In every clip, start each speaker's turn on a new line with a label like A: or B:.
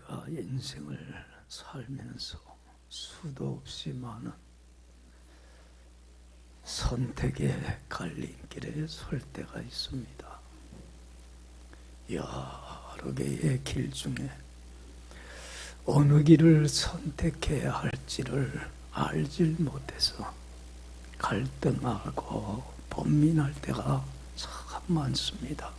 A: 내가 인생을 살면서 수도 없이 많은 선택의 갈림길에 설 때가 있습니다. 여러 개의 길 중에 어느 길을 선택해야 할지를 알질 못해서 갈등하고 번민할 때가 참 많습니다.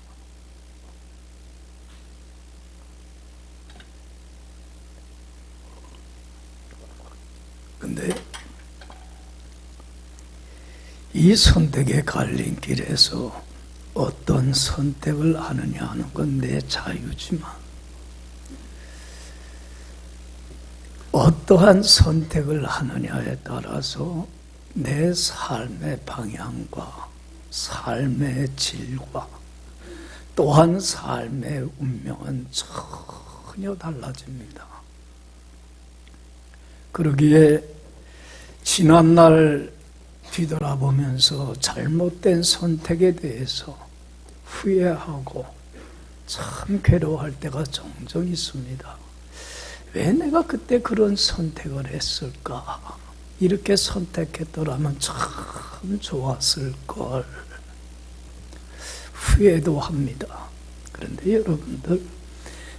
A: 근데 이 선택의 갈림길에서 어떤 선택을 하느냐 하는 건 내 자유지만 어떠한 선택을 하느냐에 따라서 내 삶의 방향과 삶의 질과 또한 삶의 운명은 전혀 달라집니다. 그러기에 지난날 뒤돌아보면서 잘못된 선택에 대해서 후회하고 참 괴로워할 때가 종종 있습니다. 왜 내가 그때 그런 선택을 했을까? 이렇게 선택했더라면 참 좋았을 걸. 후회도 합니다. 그런데 여러분들,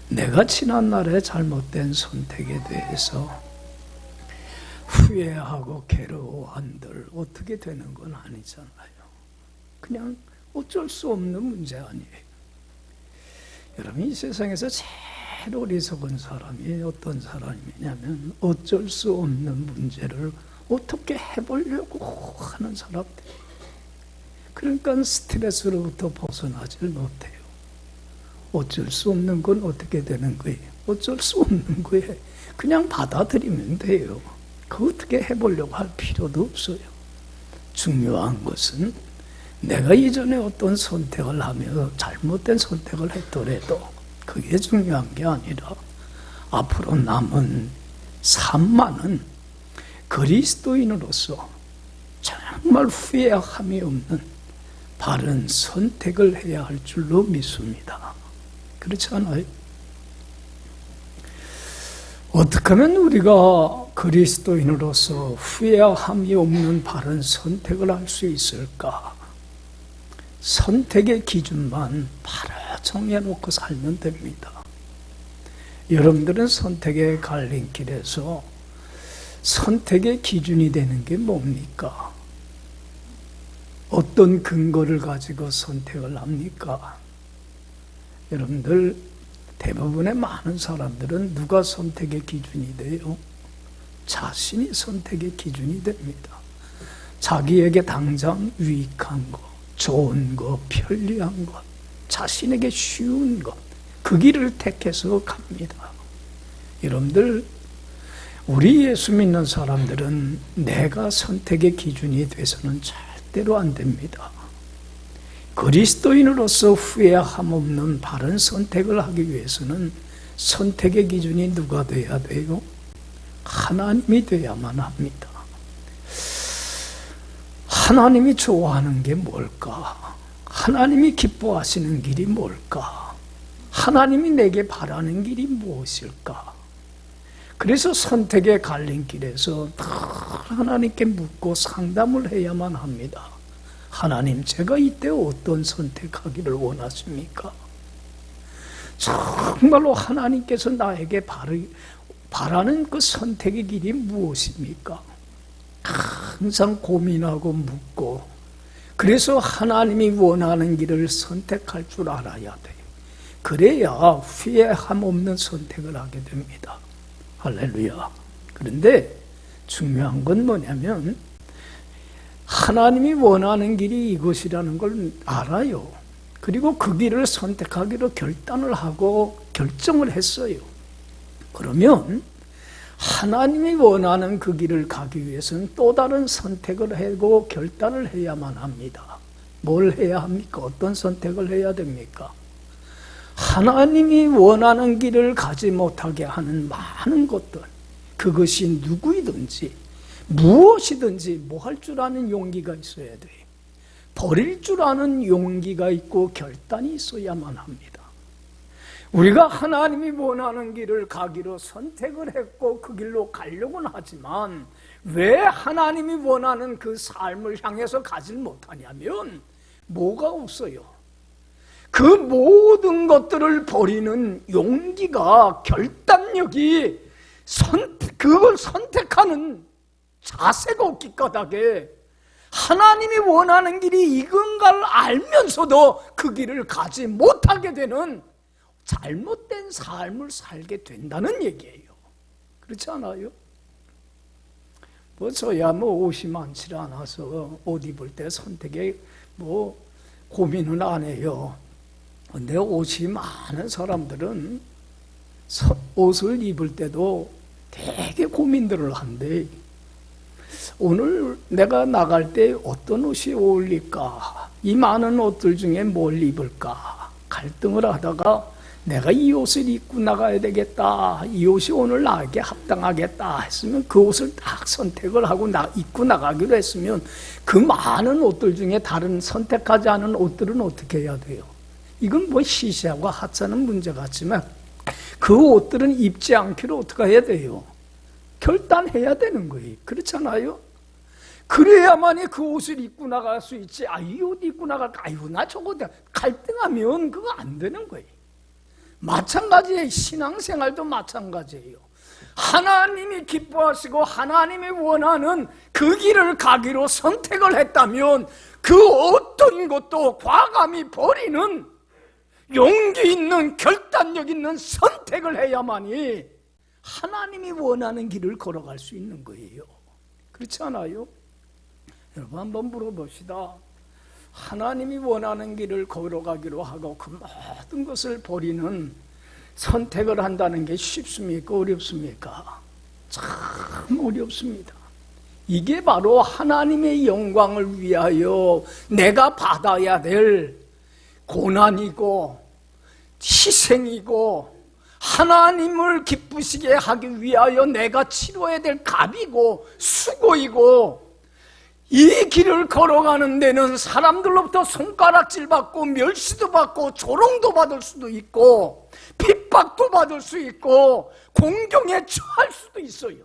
A: 내가 지난날에 잘못된 선택에 대해서 후회하고 괴로워한들 어떻게 되는 건 아니잖아요. 그냥 어쩔 수 없는 문제 아니에요. 여러분, 이 세상에서 제일 어리석은 사람이 어떤 사람이냐면 어쩔 수 없는 문제를 어떻게 해보려고 하는 사람들. 그러니까 스트레스로부터 벗어나질 못해요. 어쩔 수 없는 건 어떻게 되는 거예요? 어쩔 수 없는 거예요. 그냥 받아들이면 돼요. 그 어떻게 해보려고 할 필요도 없어요. 중요한 것은 내가 이전에 어떤 선택을 하며 잘못된 선택을 했더라도 그게 중요한 게 아니라 앞으로 남은 삶만은 그리스도인으로서 정말 후회함이 없는 바른 선택을 해야 할 줄로 믿습니다. 그렇지 않아요? 어떻게 하면 우리가 그리스도인으로서 후회함이 없는 바른 선택을 할 수 있을까? 선택의 기준만 바로 정해놓고 살면 됩니다. 여러분들은 선택의 갈림길에서 선택의 기준이 되는 게 뭡니까? 어떤 근거를 가지고 선택을 합니까? 여러분들, 대부분의 많은 사람들은 누가 선택의 기준이 돼요? 자신이 선택의 기준이 됩니다. 자기에게 당장 유익한 것, 좋은 것, 편리한 것, 자신에게 쉬운 것, 그 길을 택해서 갑니다. 여러분들, 우리 예수 믿는 사람들은 내가 선택의 기준이 돼서는 절대로 안 됩니다. 그리스도인으로서 후회함 없는 바른 선택을 하기 위해서는 선택의 기준이 누가 돼야 돼요? 하나님이 돼야만 합니다. 하나님이 좋아하는 게 뭘까? 하나님이 기뻐하시는 길이 뭘까? 하나님이 내게 바라는 길이 무엇일까? 그래서 선택의 갈림길에서 하나님께 묻고 상담을 해야만 합니다. 하나님, 제가 이때 어떤 선택하기를 원하십니까? 정말로 하나님께서 나에게 바라는 그 선택의 길이 무엇입니까? 항상 고민하고 묻고, 그래서 하나님이 원하는 길을 선택할 줄 알아야 돼요. 그래야 후회함 없는 선택을 하게 됩니다. 할렐루야. 그런데 중요한 건 뭐냐면 하나님이 원하는 길이 이것이라는 걸 알아요. 그리고 그 길을 선택하기로 결단을 하고 결정을 했어요. 그러면 하나님이 원하는 그 길을 가기 위해서는 또 다른 선택을 하고 결단을 해야만 합니다. 뭘 해야 합니까? 어떤 선택을 해야 됩니까? 하나님이 원하는 길을 가지 못하게 하는 많은 것들, 그것이 누구이든지 무엇이든지 뭐 할 줄 아는 용기가 있어야 돼요. 버릴 줄 아는 용기가 있고 결단이 있어야만 합니다. 우리가 하나님이 원하는 길을 가기로 선택을 했고 그 길로 가려고는 하지만 왜 하나님이 원하는 그 삶을 향해서 가질 못하냐면 뭐가 없어요. 그 모든 것들을 버리는 용기가, 결단력이, 그걸 선택하는 자세가 없기 까닭에 하나님이 원하는 길이 이건가를 알면서도 그 길을 가지 못하게 되는 잘못된 삶을 살게 된다는 얘기예요. 그렇지 않아요? 저야 옷이 많지 않아서 옷 입을 때 선택에 고민은 안 해요. 근데 옷이 많은 사람들은 옷을 입을 때도 되게 고민들을 한대. 오늘 내가 나갈 때 어떤 옷이 어울릴까? 이 많은 옷들 중에 뭘 입을까? 갈등을 하다가 내가 이 옷을 입고 나가야 되겠다, 이 옷이 오늘 나에게 합당하겠다 했으면 그 옷을 딱 선택을 하고 입고 나가기로 했으면 그 많은 옷들 중에 다른 선택하지 않은 옷들은 어떻게 해야 돼요? 이건 시시하고 하찮은 문제 같지만 그 옷들은 입지 않기로 어떻게 해야 돼요? 결단해야 되는 거예요. 그렇잖아요? 그래야만이 그 옷을 입고 나갈 수 있지. 이 옷 입고 나갈까? 나 저거 갈등하면 그거 안 되는 거예요. 마찬가지예요. 신앙생활도 마찬가지예요. 하나님이 기뻐하시고 하나님이 원하는 그 길을 가기로 선택을 했다면 그 어떤 것도 과감히 버리는 용기 있는, 결단력 있는 선택을 해야만이 하나님이 원하는 길을 걸어갈 수 있는 거예요. 그렇지 않아요? 여러분 한번 물어봅시다. 하나님이 원하는 길을 걸어가기로 하고 그 모든 것을 버리는 선택을 한다는 게 쉽습니까? 어렵습니까? 참 어렵습니다. 이게 바로 하나님의 영광을 위하여 내가 받아야 될 고난이고 희생이고 하나님을 기쁘시게 하기 위하여 내가 치러야 될 값이고 수고이고, 이 길을 걸어가는 데는 사람들로부터 손가락질 받고 멸시도 받고 조롱도 받을 수도 있고 핍박도 받을 수 있고 공경에 처할 수도 있어요.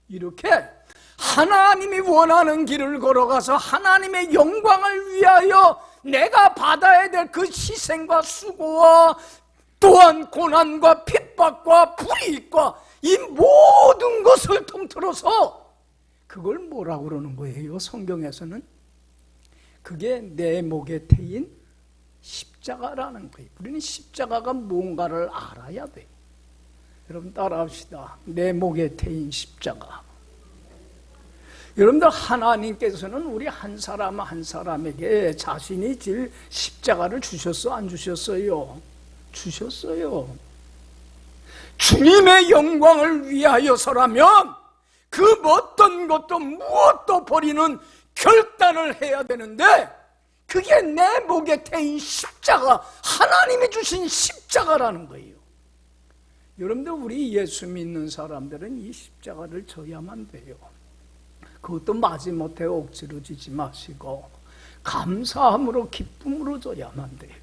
A: 이렇게 하나님이 원하는 길을 걸어가서 하나님의 영광을 위하여 내가 받아야 될 그 희생과 수고와 또한 고난과 핍박과 불이익과 이 모든 것을 통틀어서 그걸 뭐라고 그러는 거예요? 성경에서는 그게 내 목에 태인 십자가라는 거예요. 우리는 십자가가 뭔가를 알아야 돼요. 여러분 따라합시다. 내 목에 태인 십자가. 여러분들 하나님께서는 우리 한 사람 한 사람에게 자신이 질 십자가를 주셨어? 안 주셨어요? 주셨어요. 주님의 영광을 위하여서라면 그 어떤 것도 무엇도 버리는 결단을 해야 되는데 그게 내 목에 태인 십자가, 하나님이 주신 십자가라는 거예요. 여러분들 우리 예수 믿는 사람들은 이 십자가를 져야만 돼요. 그것도 마지못해 억지로 지지 마시고 감사함으로 기쁨으로 져야만 돼요.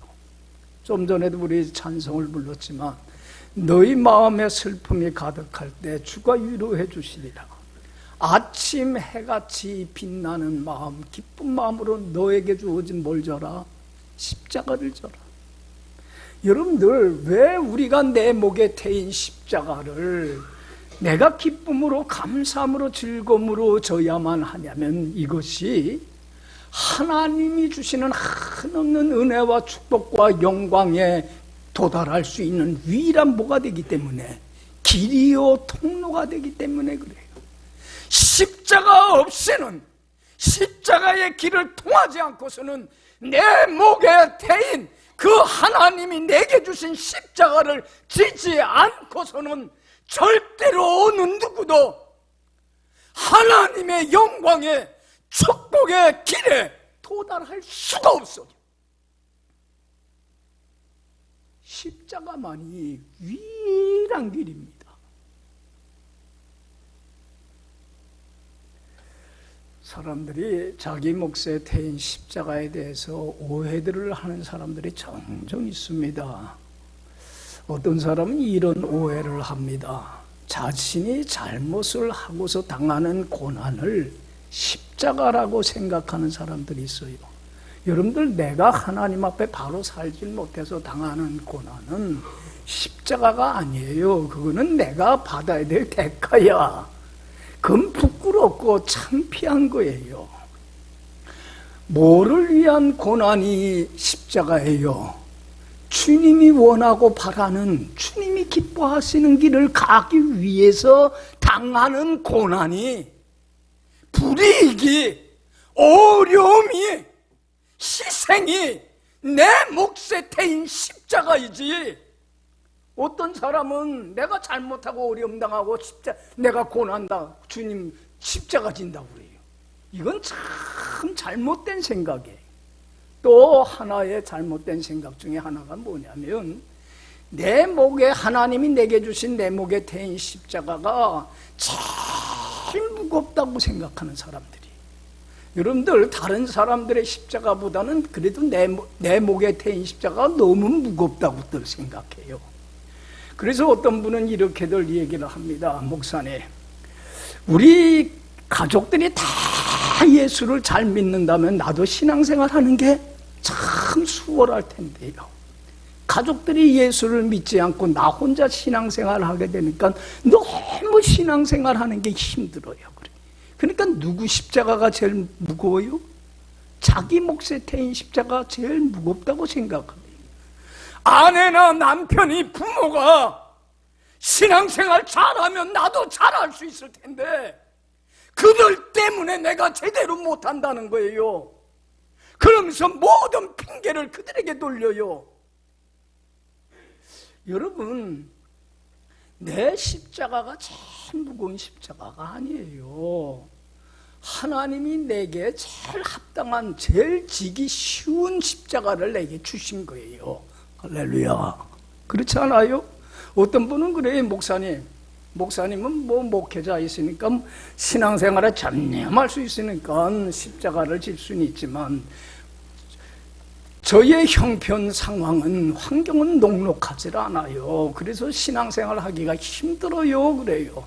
A: 좀 전에도 우리 찬송을 불렀지만 너희 마음에 슬픔이 가득할 때 주가 위로해 주시리라. 아침 해같이 빛나는 마음, 기쁜 마음으로 너에게 주어진 뭘 져라? 십자가를 져라. 여러분들 왜 우리가 내 목에 태인 십자가를 내가 기쁨으로 감사함으로 즐거움으로 져야만 하냐면 이것이 하나님이 주시는 한없는 은혜와 축복과 영광에 도달할 수 있는 유일한 뭐가 되기 때문에, 길이요 통로가 되기 때문에 그래요. 십자가 없이는, 십자가의 길을 통하지 않고서는 내 목에 태인 그 하나님이 내게 주신 십자가를 지지 않고서는 절대로 어느 누구도 하나님의 영광의 축복의 길에 도달할 수가 없어요. 십자가만이 유일한 길입니다. 사람들이 자기 몫에 태인 십자가에 대해서 오해들을 하는 사람들이 종종 있습니다. 어떤 사람은 이런 오해를 합니다. 자신이 잘못을 하고서 당하는 고난을 십자가라고 생각하는 사람들이 있어요. 여러분들, 내가 하나님 앞에 바로 살지 못해서 당하는 고난은 십자가가 아니에요. 그거는 내가 받아야 될 대가야. 그건 부끄럽고 창피한 거예요. 뭐를 위한 고난이 십자가예요? 주님이 원하고 바라는, 주님이 기뻐하시는 길을 가기 위해서 당하는 고난이, 불이익이, 어려움이, 희생이 내 몫에 태인 십자가이지. 어떤 사람은 내가 잘못하고 어려움 당하고 내가 고난다, 주님 십자가 진다고 그래요. 이건 참 잘못된 생각이에요. 또 하나의 잘못된 생각 중에 하나가 뭐냐면, 내 목에, 하나님이 내게 주신 내 목에 태인 십자가가 제일 무겁다고 생각하는 사람들이. 여러분들, 다른 사람들의 십자가보다는 그래도 내 목에 태인 십자가가 너무 무겁다고들 생각해요. 그래서 어떤 분은 이렇게들 얘기를 합니다. 목사님, 우리 가족들이 다 예수를 잘 믿는다면 나도 신앙생활 하는 게 참 수월할 텐데요. 가족들이 예수를 믿지 않고 나 혼자 신앙생활을 하게 되니까 너무 신앙생활 하는 게 힘들어요. 그러니까 누구 십자가가 제일 무거워요? 자기 몫에 태인 십자가가 제일 무겁다고 생각합니다. 아내나 남편이, 부모가 신앙생활 잘하면 나도 잘할 수 있을 텐데 그들 때문에 내가 제대로 못한다는 거예요. 그러면서 모든 핑계를 그들에게 돌려요. 여러분, 내 십자가가 제일 무거운 십자가가 아니에요. 하나님이 내게 제일 합당한, 제일 지기 쉬운 십자가를 내게 주신 거예요. 할렐루야. 그렇지 않아요? 어떤 분은 그래요. 목사님은 뭐 목회자 있으니까 신앙생활에 전념할 수 있으니까 십자가를 질 수는 있지만 저의 형편 상황은, 환경은 녹록하지 않아요. 그래서 신앙생활 하기가 힘들어요. 그래요.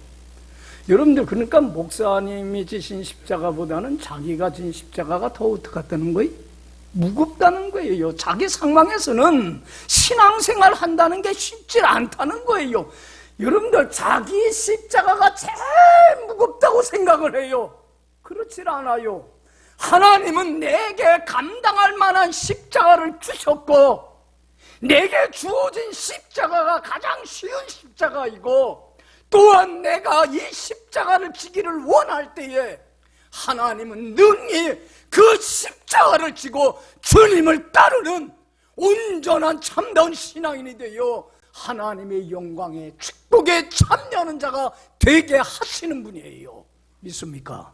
A: 여러분들, 그러니까 목사님이 지신 십자가보다는 자기가 진 십자가가 더 어떻게 같다는 거예요? 무겁다는 거예요. 자기 상황에서는 신앙생활 한다는 게 쉽지 않다는 거예요. 여러분들, 자기 십자가가 제일 무겁다고 생각을 해요. 그렇지 않아요. 하나님은 내게 감당할 만한 십자가를 주셨고, 내게 주어진 십자가가 가장 쉬운 십자가이고, 또한 내가 이 십자가를 지기를 원할 때에 하나님은 능히 그 십자가를 지고 주님을 따르는 온전한 참다운 신앙인이 되어 하나님의 영광에, 축복에 참여하는 자가 되게 하시는 분이에요. 믿습니까?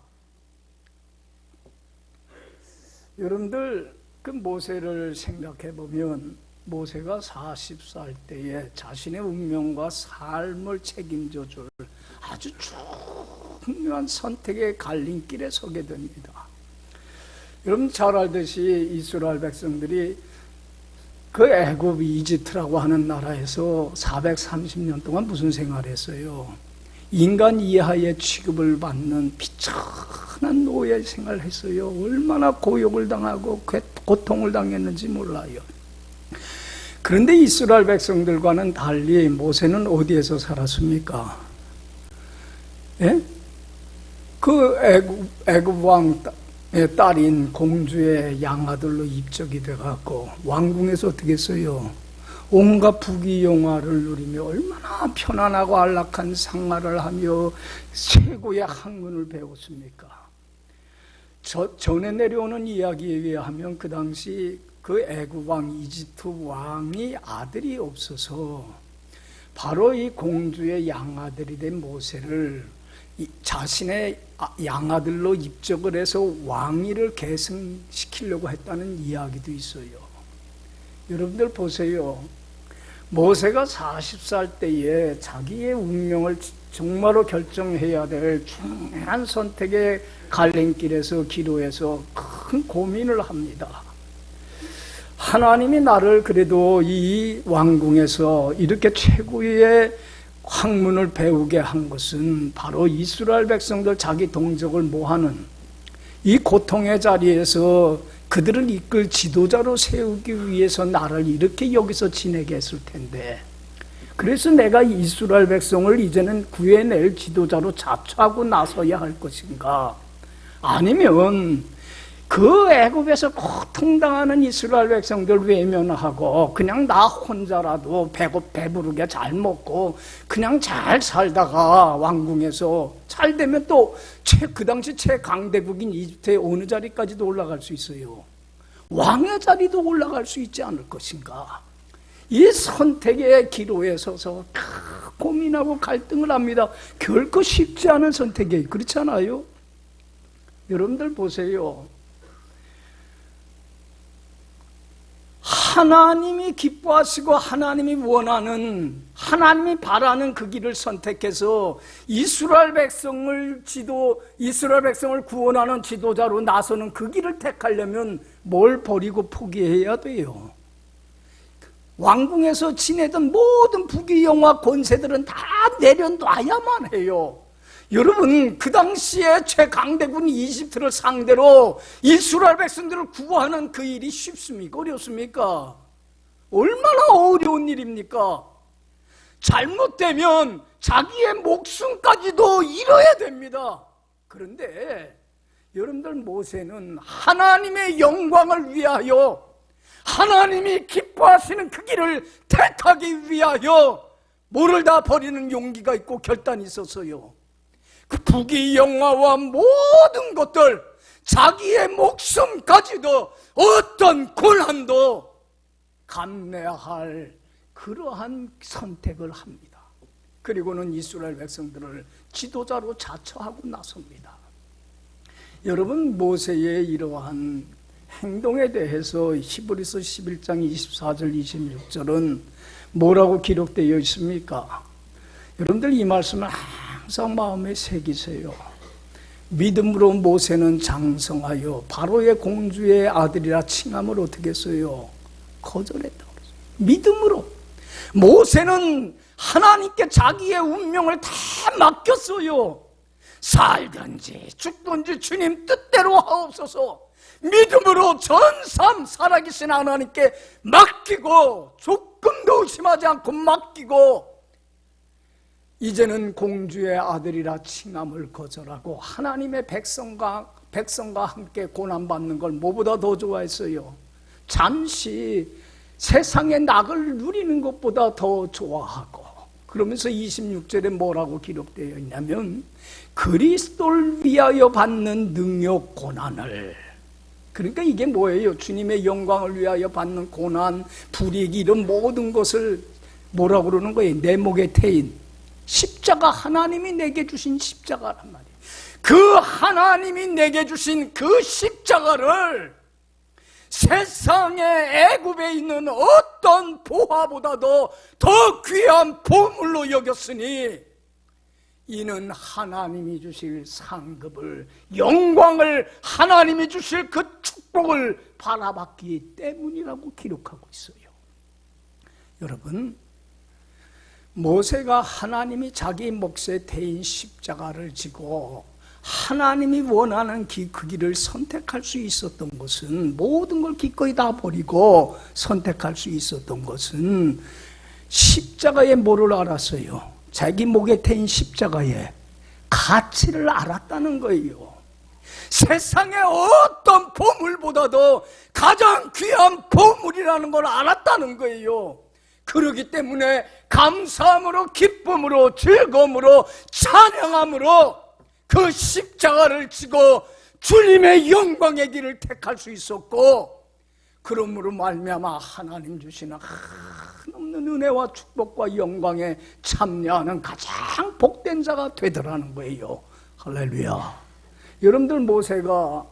A: 여러분들, 그 모세를 생각해 보면, 모세가 40살 때에 자신의 운명과 삶을 책임져 줄 아주 중요한 선택의 갈림길에 서게 됩니다. 여러분 잘 알듯이 이스라엘 백성들이 그 애굽, 이집트라고 하는 나라에서 430년 동안 무슨 생활을 했어요? 인간 이하의 취급을 받는 비천한 노예 생활을 했어요. 얼마나 고욕을 당하고 고통을 당했는지 몰라요. 그런데 이스라엘 백성들과는 달리 모세는 어디에서 살았습니까? 예? 그 애굽 왕의 딸인 공주의 양아들로 입적이 돼갖고 왕궁에서 어떻게 했어요? 온갖 부귀영화를 누리며 얼마나 편안하고 안락한 생활을 하며 최고의 학문을 배웠습니까? 전에 내려오는 이야기에 의하면 그 당시 그 애굽 왕, 이집트 왕이 아들이 없어서 바로 이 공주의 양아들이 된 모세를 자신의 양아들로 입적을 해서 왕위를 계승시키려고 했다는 이야기도 있어요. 여러분들 보세요. 모세가 40살 때에 자기의 운명을 정말로 결정해야 될 중요한 선택의 갈림길에서, 기로에서 큰 고민을 합니다. 하나님이 나를 그래도 이 왕궁에서 이렇게 최고의 학문을 배우게 한 것은 바로 이스라엘 백성들 자기 동족을 모하는 이 고통의 자리에서 그들을 이끌 지도자로 세우기 위해서 나를 이렇게 여기서 지내게 했을 텐데, 그래서 내가 이스라엘 백성을 이제는 구해낼 지도자로 자처하고 나서야 할 것인가? 아니면 그 애굽에서 고통당하는 이스라엘 백성들 외면하고 그냥 나 혼자라도 배부르게 잘 먹고 그냥 잘 살다가 왕궁에서 잘 되면 또 그 당시 최강대국인 이집트의 어느 자리까지도 올라갈 수 있어요. 왕의 자리도 올라갈 수 있지 않을 것인가? 이 선택의 기로에 서서 고민하고 갈등을 합니다. 결코 쉽지 않은 선택이에요. 그렇지 않아요? 여러분들 보세요. 하나님이 기뻐하시고 하나님이 원하는, 하나님이 바라는 그 길을 선택해서 이스라엘 백성을 구원하는 지도자로 나서는 그 길을 택하려면 뭘 버리고 포기해야 돼요? 왕궁에서 지내던 모든 부귀영화 권세들은 다 내려놔야만 해요. 여러분, 그 당시에 최강대군 이집트를 상대로 이스라엘 백성들을 구하는 그 일이 쉽습니까? 어렵습니까? 얼마나 어려운 일입니까? 잘못되면 자기의 목숨까지도 잃어야 됩니다. 그런데 여러분들, 모세는 하나님의 영광을 위하여, 하나님이 기뻐하시는 그 길을 택하기 위하여 뭐를 다 버리는 용기가 있고 결단이 있었어요. 그 부귀영화와 모든 것들, 자기의 목숨까지도, 어떤 고난도 감내할 그러한 선택을 합니다. 그리고는 이스라엘 백성들을 지도자로 자처하고 나섭니다. 여러분, 모세의 이러한 행동에 대해서 히브리서 11장 24절 26절은 뭐라고 기록되어 있습니까? 여러분들 이 말씀을 항상 마음에 새기세요. 믿음으로 모세는 장성하여 바로의 공주의 아들이라 칭함을 어떻게 했어요? 거절했다고 그랬어요. 믿음으로. 모세는 하나님께 자기의 운명을 다 맡겼어요. 살든지 죽든지 주님 뜻대로 하옵소서. 믿음으로 전삼 살아계신 하나님께 맡기고, 조금도 의심하지 않고 맡기고, 이제는 공주의 아들이라 칭함을 거절하고 하나님의 백성과 함께 고난받는 걸 뭐보다 더 좋아했어요. 잠시 세상의 낙을 누리는 것보다 더 좋아하고, 그러면서 26절에 뭐라고 기록되어 있냐면 그리스도를 위하여 받는 능욕 고난을, 그러니까 이게 뭐예요? 주님의 영광을 위하여 받는 고난, 불이익, 이런 모든 것을 뭐라고 그러는 거예요? 내 목에 태인 십자가, 하나님이 내게 주신 십자가란 말이에요. 그 하나님이 내게 주신 그 십자가를 세상의 애굽에 있는 어떤 보화보다도 더 귀한 보물로 여겼으니, 이는 하나님이 주실 상급을, 영광을, 하나님이 주실 그 축복을 바라봤기 때문이라고 기록하고 있어요. 여러분, 모세가 하나님이 자기 몫에 대인 십자가를 지고 하나님이 원하는 그 길을 선택할 수 있었던 것은, 모든 걸 기꺼이 다 버리고 선택할 수 있었던 것은 십자가의 뭐를 알았어요? 자기 목에 태인 십자가의 가치를 알았다는 거예요. 세상의 어떤 보물보다도 가장 귀한 보물이라는 걸 알았다는 거예요. 그러기 때문에 감사함으로, 기쁨으로, 즐거움으로, 찬양함으로 그 십자가를 지고 주님의 영광의 길을 택할 수 있었고, 그러므로 말미암아 하나님 주시는 한없는 은혜와 축복과 영광에 참여하는 가장 복된 자가 되더라는 거예요. 할렐루야. 여러분들, 모세가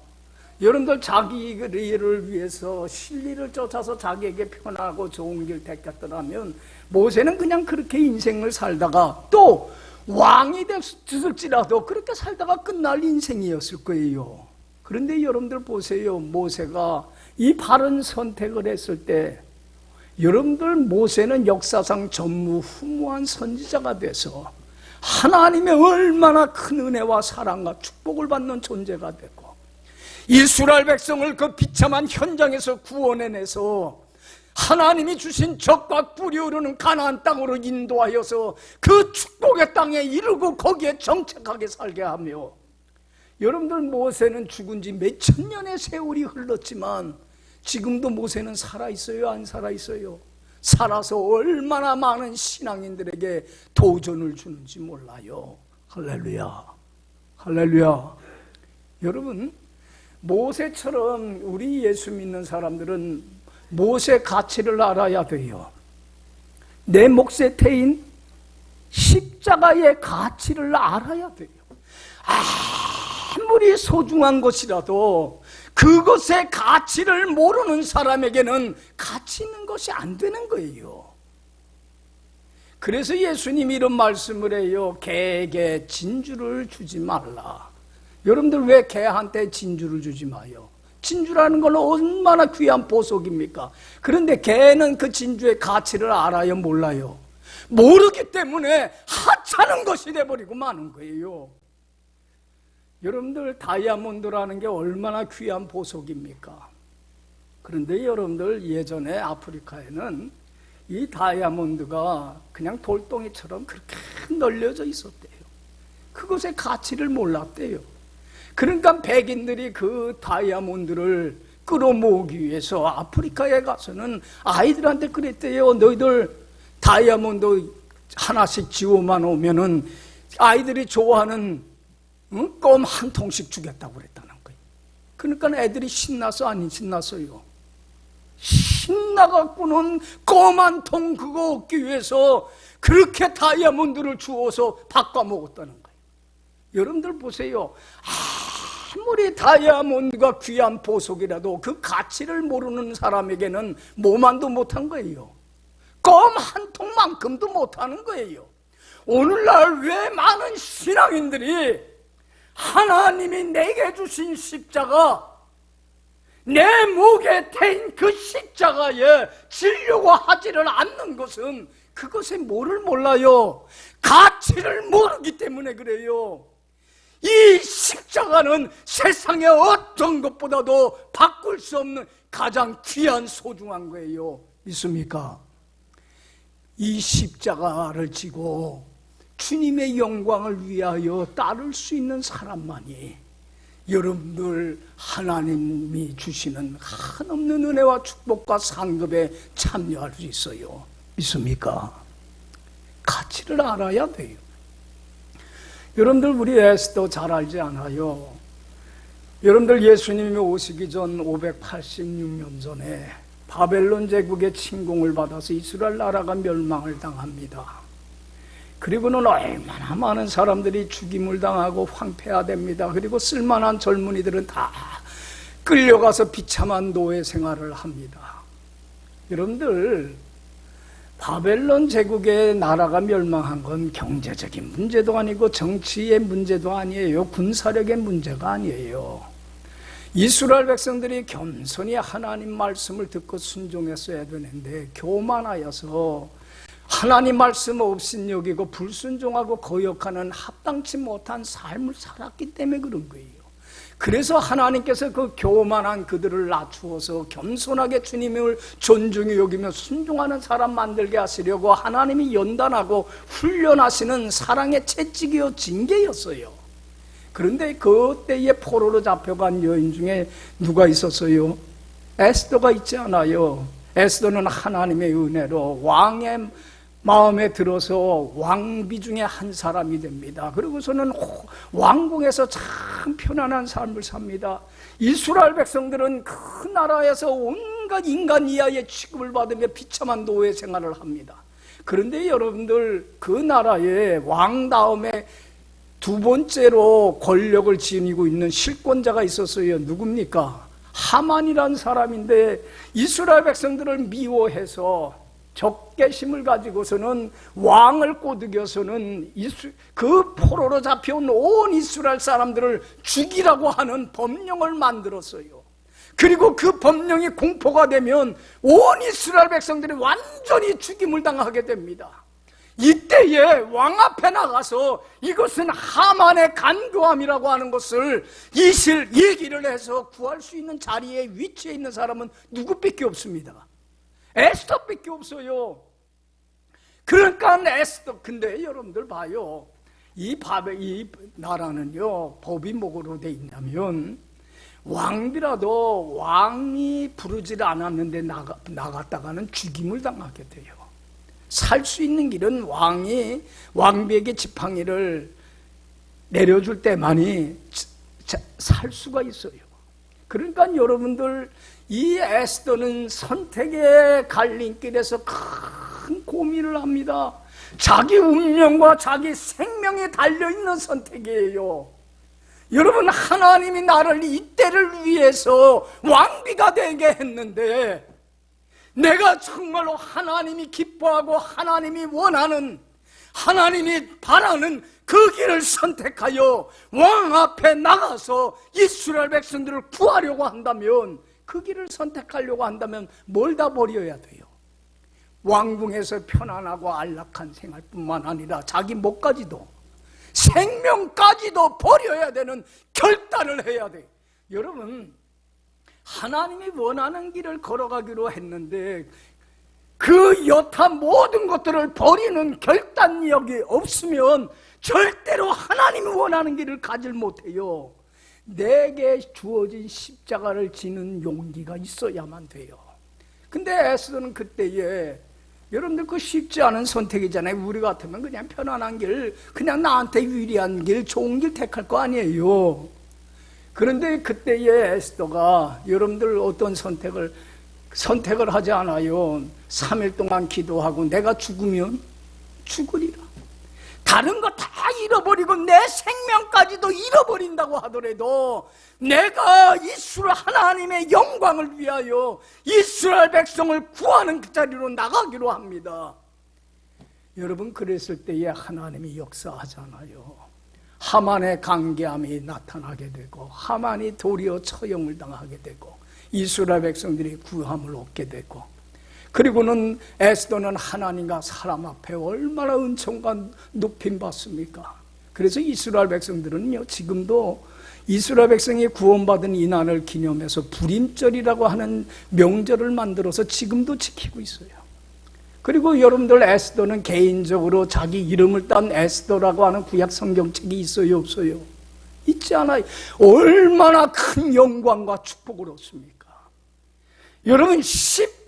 A: 여러분들 자기 일을 위해서 진리를 쫓아서 자기에게 편하고 좋은 길 택했더라면, 모세는 그냥 그렇게 인생을 살다가 또 왕이 됐을지라도 그렇게 살다가 끝날 인생이었을 거예요. 그런데 여러분들 보세요. 모세가 이 바른 선택을 했을 때 여러분들 모세는 역사상 전무후무한 선지자가 돼서 하나님의 얼마나 큰 은혜와 사랑과 축복을 받는 존재가 됐고 이스라엘 백성을 그 비참한 현장에서 구원해내서 하나님이 주신 적과 뿔이 흐르는 가나안 땅으로 인도하여서 그 축복의 땅에 이르고 거기에 정착하게 살게 하며 여러분들 모세는 죽은 지 몇천 년의 세월이 흘렀지만 지금도 모세는 살아있어요? 안 살아있어요? 살아서 얼마나 많은 신앙인들에게 도전을 주는지 몰라요. 할렐루야, 할렐루야. 여러분, 모세처럼 우리 예수 믿는 사람들은 모세 가치를 알아야 돼요. 내 몫의 태인 십자가의 가치를 알아야 돼요. 아무리 소중한 것이라도 그것의 가치를 모르는 사람에게는 가치 있는 것이 안 되는 거예요. 그래서 예수님이 이런 말씀을 해요. 개에게 진주를 주지 말라. 여러분들 왜 개한테 진주를 주지 마요? 진주라는 건 얼마나 귀한 보석입니까? 그런데 개는 그 진주의 가치를 알아요? 몰라요? 모르기 때문에 하찮은 것이 돼버리고 마는 거예요. 여러분들 다이아몬드라는 게 얼마나 귀한 보석입니까? 그런데 여러분들 예전에 아프리카에는 이 다이아몬드가 그냥 돌덩이처럼 그렇게 널려져 있었대요. 그것의 가치를 몰랐대요. 그러니까 백인들이 그 다이아몬드를 끌어모으기 위해서 아프리카에 가서는 아이들한테 그랬대요. 너희들 다이아몬드 하나씩 지워만 오면은 아이들이 좋아하는 껌 한 통씩 주겠다고 그랬다는 거예요. 그러니까 애들이 신나서 안 신났어요. 신나갖고는 껌 한 통 그거 얻기 위해서 그렇게 다이아몬드를 주워서 바꿔 먹었다는 거예요. 여러분들 보세요. 아무리 다이아몬드가 귀한 보석이라도 그 가치를 모르는 사람에게는 뭐만도 못한 거예요. 껌 한 통만큼도 못하는 거예요. 오늘날 왜 많은 신앙인들이 하나님이 내게 주신 십자가, 내 목에 태인 그 십자가에 지려고 하지를 않는 것은 그것의 뭐를 몰라요? 가치를 모르기 때문에 그래요. 이 십자가는 세상의 어떤 것보다도 바꿀 수 없는 가장 귀한 소중한 거예요. 믿습니까? 이 십자가를 지고 주님의 영광을 위하여 따를 수 있는 사람만이 여러분들 하나님이 주시는 한없는 은혜와 축복과 상급에 참여할 수 있어요. 믿습니까? 가치를 알아야 돼요. 여러분들 우리 에스더 잘 알지 않아요? 여러분들 예수님이 오시기 전 586년 전에 바벨론 제국의 침공을 받아서 이스라엘 나라가 멸망을 당합니다. 그리고는 얼마나 많은 사람들이 죽임을 당하고 황폐화됩니다. 그리고 쓸만한 젊은이들은 다 끌려가서 비참한 노예 생활을 합니다. 여러분들 바벨론 제국의 나라가 멸망한 건 경제적인 문제도 아니고 정치의 문제도 아니에요. 군사력의 문제가 아니에요. 이스라엘 백성들이 겸손히 하나님 말씀을 듣고 순종했어야 되는데 교만하여서 하나님 말씀 없인 여기고 불순종하고 거역하는 합당치 못한 삶을 살았기 때문에 그런 거예요. 그래서 하나님께서 그 교만한 그들을 낮추어서 겸손하게 주님을 존중히 여기며 순종하는 사람 만들게 하시려고 하나님이 연단하고 훈련하시는 사랑의 채찍이요 징계였어요. 그런데 그때에 포로로 잡혀간 여인 중에 누가 있었어요? 에스더가 있지 않아요. 에스더는 하나님의 은혜로 왕의 마음에 들어서 왕비 중에 한 사람이 됩니다. 그리고서는 왕궁에서 참 편안한 삶을 삽니다. 이스라엘 백성들은 그 나라에서 온갖 인간 이하의 취급을 받으며 비참한 노예 생활을 합니다. 그런데 여러분들 그 나라에 왕 다음에 두 번째로 권력을 지니고 있는 실권자가 있었어요. 누굽니까? 하만이란 사람인데 이스라엘 백성들을 미워해서 적개심을 가지고서는 왕을 꼬드겨서는 그 포로로 잡혀온 온 이스라엘 사람들을 죽이라고 하는 법령을 만들었어요. 그리고 그 법령이 공포가 되면 온 이스라엘 백성들이 완전히 죽임을 당하게 됩니다. 이때에 왕 앞에 나가서 이것은 하만의 간교함이라고 하는 것을 얘기를 해서 구할 수 있는 자리에 위치해 있는 사람은 누구밖에 없습니다. 에스더밖에 없어요. 그러니까 에스더, 근데 여러분들 봐요. 이 나라는요, 법이 뭐로 돼 있냐면 왕비라도 왕이 부르지 않았는데 나갔다가는 죽임을 당하게 돼요. 살 수 있는 길은 왕비에게 지팡이를 내려줄 때만이 살 수가 있어요. 그러니까 여러분들, 이 에스더는 선택의 갈림길에서 큰 고민을 합니다. 자기 운명과 자기 생명이 달려있는 선택이에요. 여러분, 하나님이 나를 이때를 위해서 왕비가 되게 했는데, 내가 정말로 하나님이 기뻐하고 하나님이 원하는, 하나님이 바라는 그 길을 선택하여 왕 앞에 나가서 이스라엘 백성들을 구하려고 한다면, 그 길을 선택하려고 한다면 뭘 다 버려야 돼요? 왕궁에서 편안하고 안락한 생활뿐만 아니라 자기 목까지도, 생명까지도 버려야 되는 결단을 해야 돼요. 여러분, 하나님이 원하는 길을 걸어가기로 했는데 그 여타 모든 것들을 버리는 결단력이 없으면 절대로 하나님이 원하는 길을 가질 못해요. 내게 주어진 십자가를 지는 용기가 있어야만 돼요. 근데 에스더는 그때에, 여러분들 그 쉽지 않은 선택이잖아요. 우리 같으면 그냥 편안한 길, 그냥 나한테 유리한 길, 좋은 길 택할 거 아니에요. 그런데 그때의 에스더가 여러분들 어떤 선택을 하지 않아요. 3일 동안 기도하고 내가 죽으면 죽으리라. 다른 거 다 잃어버리고 내 생명까지도 잃어버린다고 하더라도 내가 이스라엘 하나님의 영광을 위하여 이스라엘 백성을 구하는 그 자리로 나가기로 합니다. 여러분, 그랬을 때에 하나님이 역사하잖아요. 하만의 강개함이 나타나게 되고 하만이 도리어 처형을 당하게 되고 이스라엘 백성들이 구함을 얻게 되고, 그리고는 에스더는 하나님과 사람 앞에 얼마나 은총과 높임 받습니까? 그래서 이스라엘 백성들은요, 지금도 이스라엘 백성이 구원받은 이 날을 기념해서 불임절이라고 하는 명절을 만들어서 지금도 지키고 있어요. 그리고 여러분들, 에스더는 개인적으로 자기 이름을 딴 에스더라고 하는 구약 성경책이 있어요, 없어요? 있지 않아요? 얼마나 큰 영광과 축복을 얻습니까? 여러분,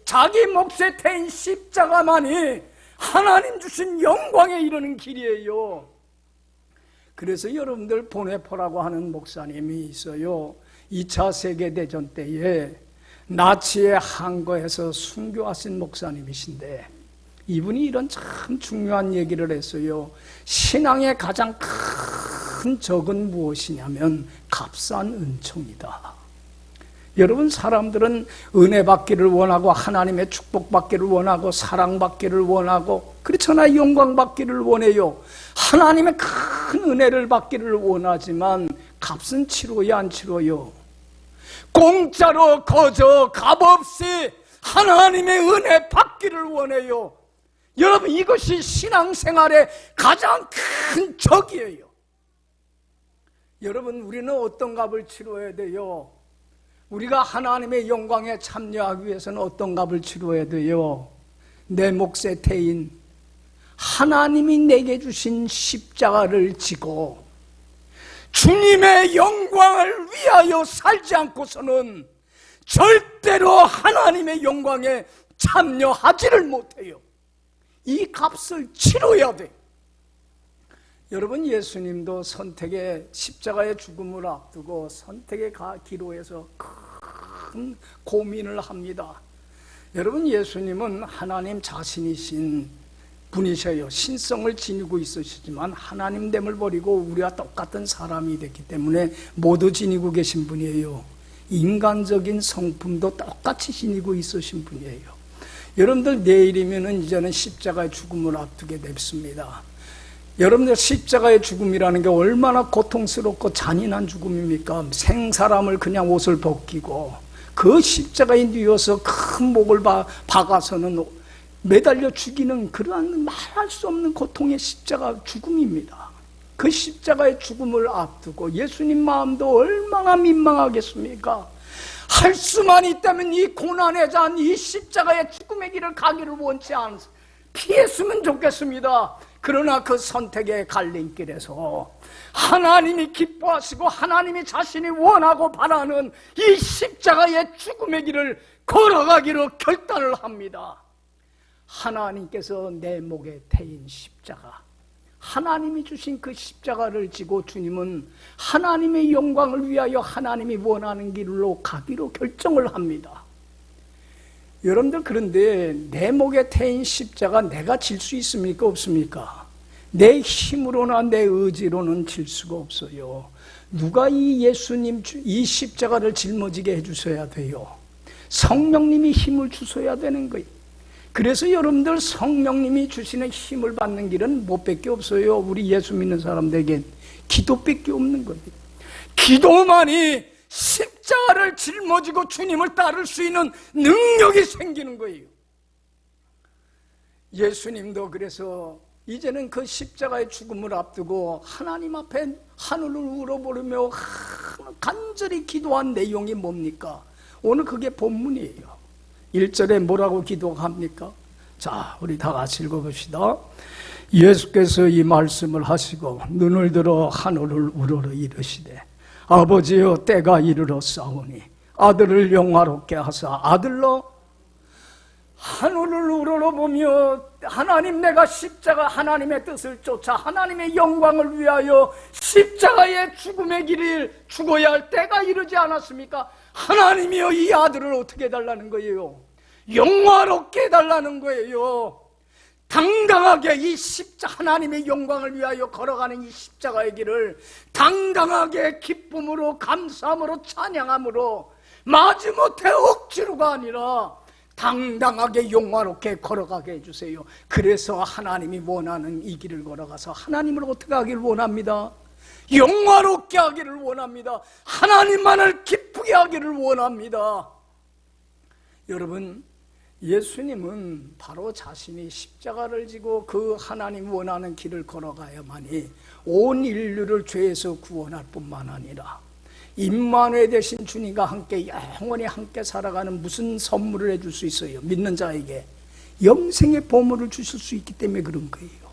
A: 자기 몫에 태인 십자가만이 하나님 주신 영광에 이르는 길이에요. 그래서 여러분들, 보네포라고 하는 목사님이 있어요. 2차 세계대전 때에 나치의 항거에서 순교하신 목사님이신데, 이분이 이런 참 중요한 얘기를 했어요. 신앙의 가장 큰 적은 무엇이냐면 값싼 은총이다. 여러분, 사람들은 은혜 받기를 원하고 하나님의 축복 받기를 원하고 사랑 받기를 원하고 그렇잖아요. 영광 받기를 원해요. 하나님의 큰 은혜를 받기를 원하지만 값은 치러야 안 치러요? 공짜로 거저 값없이 하나님의 은혜 받기를 원해요. 여러분, 이것이 신앙생활의 가장 큰 적이에요. 여러분, 우리는 어떤 값을 치러야 돼요? 우리가 하나님의 영광에 참여하기 위해서는 어떤 값을 치러야 돼요? 내 몫에 태인 하나님이 내게 주신 십자가를 지고 주님의 영광을 위하여 살지 않고서는 절대로 하나님의 영광에 참여하지를 못해요. 이 값을 치러야 돼. 여러분, 예수님도 선택의 십자가의 죽음을 앞두고 선택의 기로에서 큰 고민을 합니다. 여러분, 예수님은 하나님 자신이신 분이셔요. 신성을 지니고 있으시지만 하나님됨을 버리고 우리와 똑같은 사람이 됐기 때문에 모두 지니고 계신 분이에요. 인간적인 성품도 똑같이 지니고 있으신 분이에요. 여러분들, 내일이면은 이제는 십자가의 죽음을 앞두게 됐습니다. 여러분들, 십자가의 죽음이라는 게 얼마나 고통스럽고 잔인한 죽음입니까? 생사람을 그냥 옷을 벗기고 그 십자가에 뉘어서 큰 목을 박아서는 매달려 죽이는 그러한 말할 수 없는 고통의 십자가 죽음입니다. 그 십자가의 죽음을 앞두고 예수님 마음도 얼마나 민망하겠습니까? 할 수만 있다면 이 고난의 잔, 이 십자가의 죽음의 길을 가기를 원치 않습니다. 피했으면 좋겠습니다. 그러나 그 선택의 갈림길에서 하나님이 기뻐하시고 하나님이 자신이 원하고 바라는 이 십자가의 죽음의 길을 걸어가기로 결단을 합니다. 하나님께서 내 목에 태인 십자가, 하나님이 주신 그 십자가를 지고 주님은 하나님의 영광을 위하여 하나님이 원하는 길로 가기로 결정을 합니다. 여러분들, 그런데 내 목에 태인 십자가 내가 질 수 있습니까? 없습니까? 내 힘으로나 내 의지로는 질 수가 없어요. 누가 이 예수님 이 십자가를 짊어지게 해주셔야 돼요? 성령님이 힘을 주셔야 되는 거예요. 그래서 여러분들, 성령님이 주시는 힘을 받는 길은 뭐밖에 없어요. 우리 예수 믿는 사람들에겐 기도밖에 없는 거예요. 기도만이 십자가를 짊어지고 주님을 따를 수 있는 능력이 생기는 거예요. 예수님도 그래서 이제는 그 십자가의 죽음을 앞두고 하나님 앞에 하늘을 우러보르며 간절히 기도한 내용이 뭡니까? 오늘 그게 본문이에요. 1절에 뭐라고 기도합니까? 자, 우리 다 같이 읽어봅시다. 예수께서 이 말씀을 하시고 눈을 들어 하늘을 우러러 이르시되 아버지여, 때가 이르렀사오니 아들을 영화롭게 하사 아들로 하늘을 우러러보며 하나님, 내가 십자가 하나님의 뜻을 쫓아 하나님의 영광을 위하여 십자가의 죽음의 길을 죽어야 할 때가 이르지 않았습니까? 하나님이여, 이 아들을 어떻게 해달라는 거예요? 영화롭게 해달라는 거예요. 당당하게 이 하나님의 영광을 위하여 걸어가는 이 십자가의 길을 당당하게 기쁨으로, 감사함으로, 찬양함으로, 마지못해 억지로가 아니라 당당하게 영화롭게 걸어가게 해주세요. 그래서 하나님이 원하는 이 길을 걸어가서 하나님을 어떻게 하기를 원합니다? 영화롭게 하기를 원합니다. 하나님만을 기쁘게 하기를 원합니다. 여러분, 예수님은 바로 자신이 십자가를 지고 그 하나님 원하는 길을 걸어가야만이 온 인류를 죄에서 구원할 뿐만 아니라 임마누엘 되신 주님과 함께 영원히 함께 살아가는 무슨 선물을 해줄 수 있어요? 믿는 자에게 영생의 보물을 주실 수 있기 때문에 그런 거예요.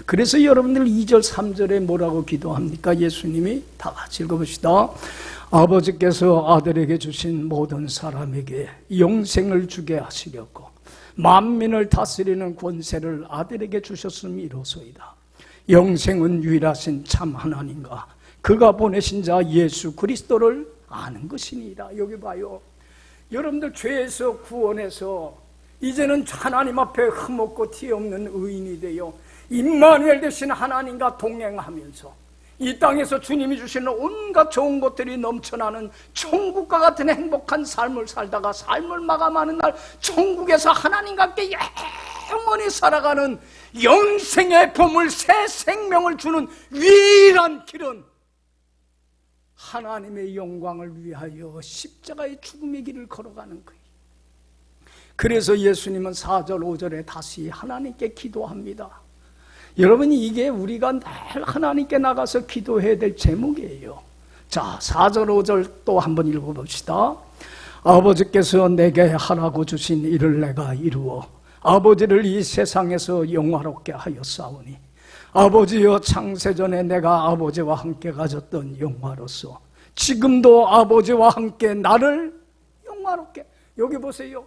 A: 그래서 여러분들 2절 3절에 뭐라고 기도합니까? 예수님이 다 같이 읽어봅시다. 아버지께서 아들에게 주신 모든 사람에게 영생을 주게 하시려고 만민을 다스리는 권세를 아들에게 주셨음이 이로소이다. 영생은 유일하신 참 하나님과 그가 보내신 자 예수 그리스도를 아는 것이니라. 여기 봐요. 여러분들, 죄에서 구원해서 이제는 하나님 앞에 흠없고 티 없는 의인이 되어 임마누엘 되신 하나님과 동행하면서 이 땅에서 주님이 주시는 온갖 좋은 것들이 넘쳐나는 천국과 같은 행복한 삶을 살다가 삶을 마감하는 날 천국에서 하나님과 함께 영원히 살아가는 영생의 보물, 새 생명을 주는 유일한 길은 하나님의 영광을 위하여 십자가의 죽음의 길을 걸어가는 거예요. 그래서 예수님은 4절 5절에 다시 하나님께 기도합니다. 여러분, 이게 우리가 늘 하나님께 나가서 기도해야 될 제목이에요. 자, 4절 5절 또 한번 읽어봅시다. 아버지께서 내게 하라고 주신 일을 내가 이루어 아버지를 이 세상에서 영화롭게 하였사오니 아버지여, 창세전에 내가 아버지와 함께 가졌던 영화로서 지금도 아버지와 함께 나를 영화롭게. 여기 보세요.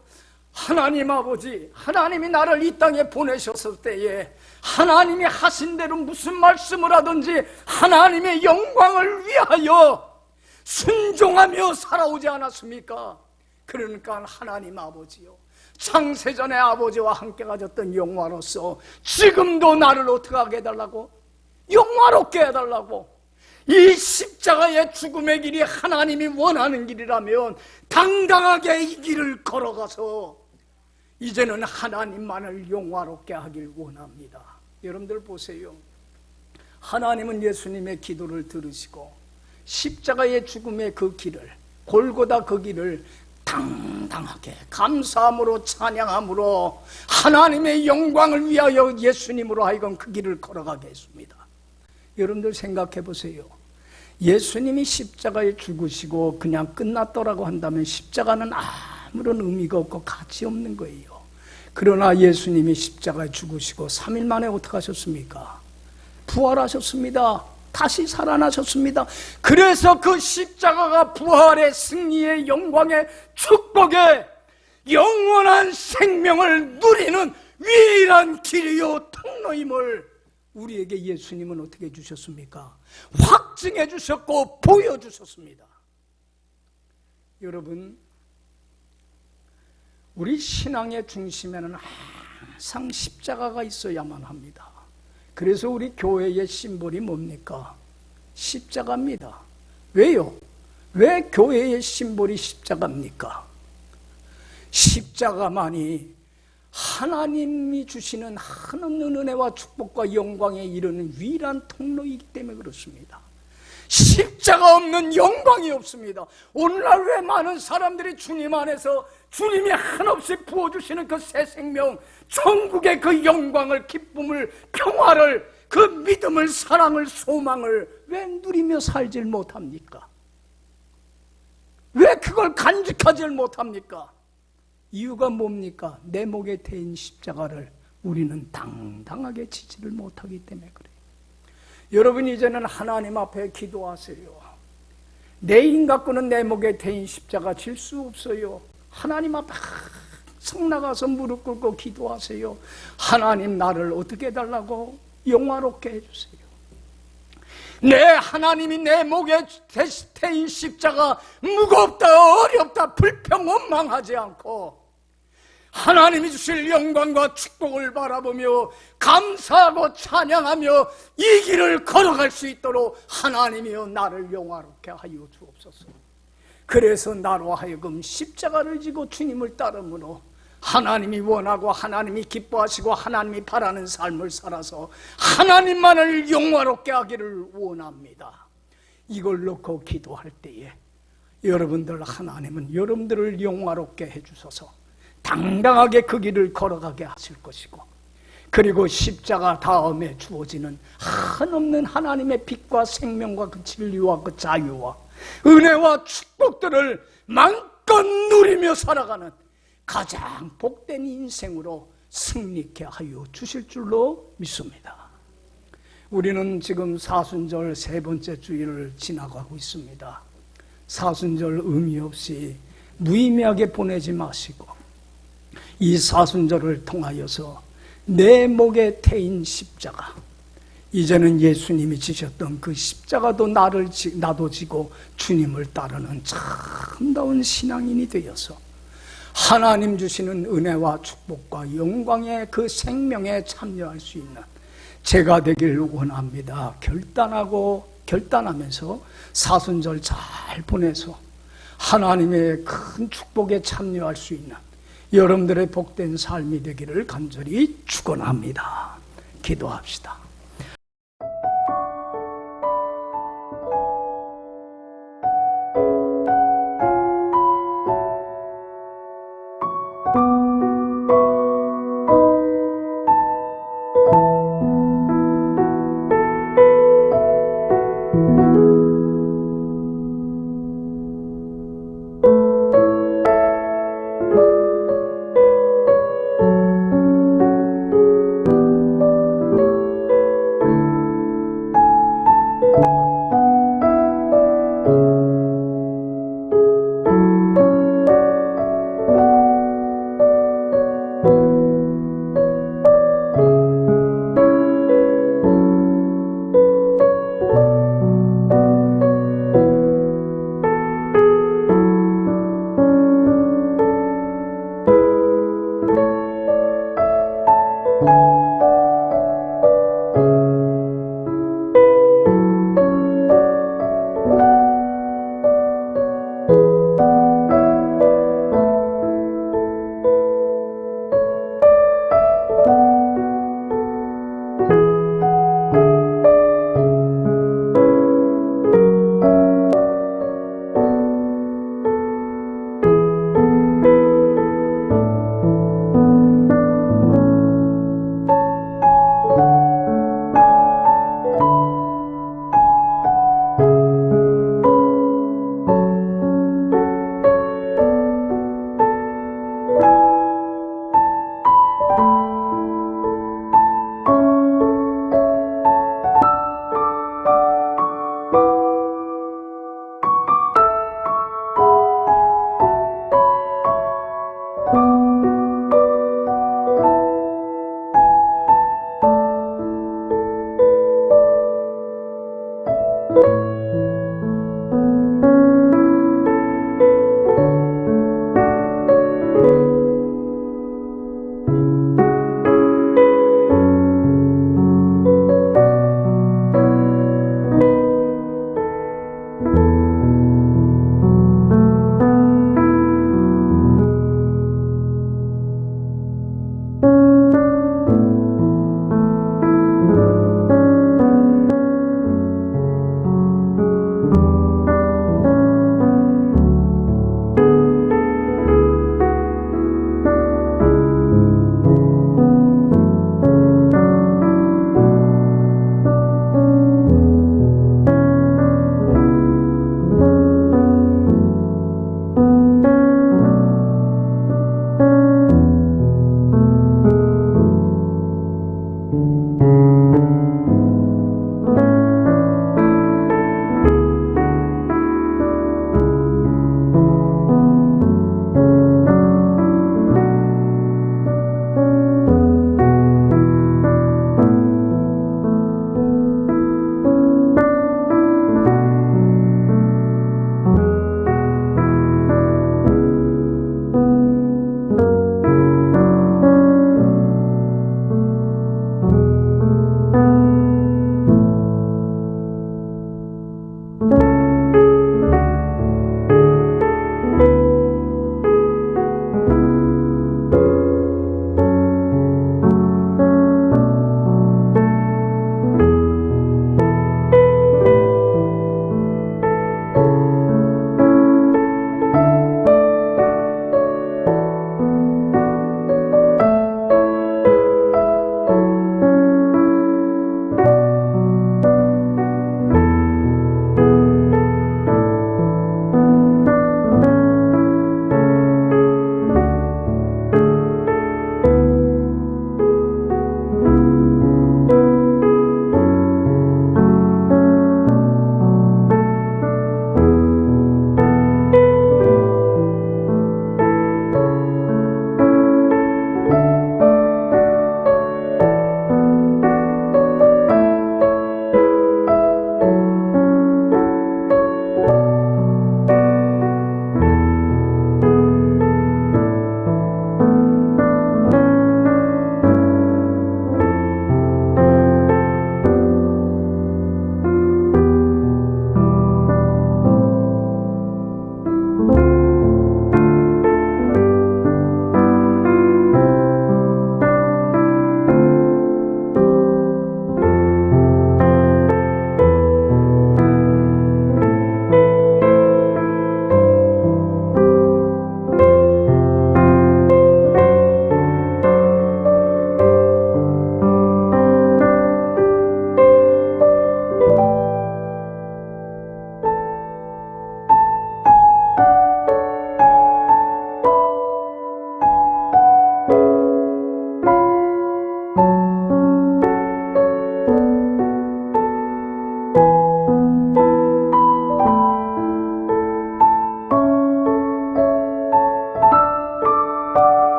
A: 하나님 아버지, 하나님이 나를 이 땅에 보내셨을 때에 하나님이 하신 대로 무슨 말씀을 하든지 하나님의 영광을 위하여 순종하며 살아오지 않았습니까? 그러니까 하나님 아버지요, 창세전에 아버지와 함께 가졌던 영화로서 지금도 나를 어떻게 하게 해달라고? 영화롭게 해달라고. 이 십자가의 죽음의 길이 하나님이 원하는 길이라면 당당하게 이 길을 걸어가서 이제는 하나님만을 영화롭게 하길 원합니다. 여러분들 보세요. 하나님은 예수님의 기도를 들으시고 십자가의 죽음의 그 길을, 골고다 그 길을 당당하게 감사함으로 찬양함으로 하나님의 영광을 위하여 예수님으로 하여금 그 길을 걸어가게 했습니다. 여러분들 생각해 보세요. 예수님이 십자가에 죽으시고 그냥 끝났더라고 한다면 십자가는 아무런 의미가 없고 가치 없는 거예요. 그러나 예수님이 십자가에 죽으시고 3일 만에 어떻게 하셨습니까? 부활하셨습니다. 다시 살아나셨습니다. 그래서 그 십자가가 부활의 승리의 영광의 축복의 영원한 생명을 누리는 유일한 길이요 통로임을 우리에게 예수님은 어떻게 해주셨습니까? 확증해 주셨고 보여주셨습니다. 여러분, 우리 신앙의 중심에는 항상 십자가가 있어야만 합니다. 그래서 우리 교회의 심볼이 뭡니까? 십자가입니다. 왜요? 왜 교회의 심볼이 십자가입니까? 십자가만이 하나님이 주시는 한없는 은혜와 축복과 영광에 이르는 유일한 통로이기 때문에 그렇습니다. 십자가 없는 영광이 없습니다. 오늘날 왜 많은 사람들이 주님 안에서 주님이 한없이 부어주시는 그 새 생명, 천국의 그 영광을, 기쁨을, 평화를, 그 믿음을, 사랑을, 소망을 왜 누리며 살질 못합니까? 왜 그걸 간직하지 못합니까? 이유가 뭡니까? 내 목에 대인 십자가를 우리는 당당하게 지지를 못하기 때문에 그래요. 여러분, 이제는 하나님 앞에 기도하세요. 내 인 갖고는 내 목에 대인 십자가 질 수 없어요. 하나님 앞에 항상 나가서 무릎 꿇고 기도하세요. 하나님, 나를 어떻게 해달라고? 영화롭게 해주세요. 내 하나님이 내 목에 대인 십자가 무겁다, 어렵다, 불평, 원망하지 않고 하나님이 주실 영광과 축복을 바라보며 감사하고 찬양하며 이 길을 걸어갈 수 있도록 하나님이여 나를 영화롭게 하여 주옵소서. 그래서 나로 하여금 십자가를 지고 주님을 따름으로 하나님이 원하고 하나님이 기뻐하시고 하나님이 바라는 삶을 살아서 하나님만을 영화롭게 하기를 원합니다. 이걸 놓고 기도할 때에 여러분들, 하나님은 여러분들을 영화롭게 해주셔서 당당하게 그 길을 걸어가게 하실 것이고, 그리고 십자가 다음에 주어지는 한없는 하나님의 빛과 생명과 그 진리와 그 자유와 은혜와 축복들을 마음껏 누리며 살아가는 가장 복된 인생으로 승리케 하여 주실 줄로 믿습니다. 우리는 지금 사순절 세 번째 주일을 지나가고 있습니다. 사순절 의미 없이 무의미하게 보내지 마시고 이 사순절을 통하여서 내 목에 태인 십자가, 이제는 예수님이 지셨던 그 십자가도 나도 지고 주님을 따르는 참다운 신앙인이 되어서 하나님 주시는 은혜와 축복과 영광의 그 생명에 참여할 수 있는 제가 되길 원합니다. 결단하면서 사순절 잘 보내서 하나님의 큰 축복에 참여할 수 있는 여러분들의 복된 삶이 되기를 간절히 축원합니다. 기도합시다.
B: you.